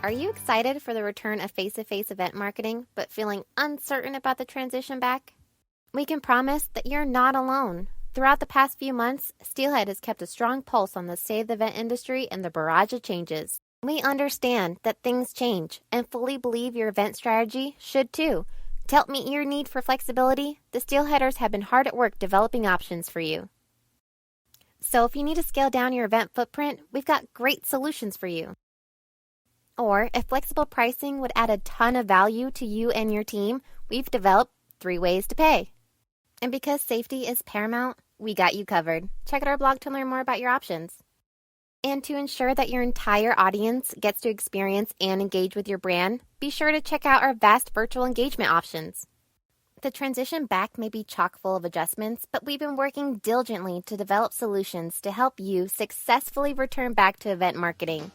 Are you excited for the return of face-to-face event marketing, but feeling uncertain about the transition back? We can promise that you're not alone. Throughout the past few months, Steelhead has kept a strong pulse on the state of the event industry and the barrage of changes. We understand that things change and fully believe your event strategy should too. To help meet your need for flexibility, the Steelheaders have been hard at work developing options for you. So if you need to scale down your event footprint, we've got great solutions for you. Or if flexible pricing would add a ton of value to you and your team, we've developed 3 ways to pay. And because safety is paramount, we got you covered. Check out our blog to learn more about your options. And to ensure that your entire audience gets to experience and engage with your brand, be sure to check out our vast virtual engagement options. The transition back may be chock full of adjustments, but we've been working diligently to develop solutions to help you successfully return back to event marketing.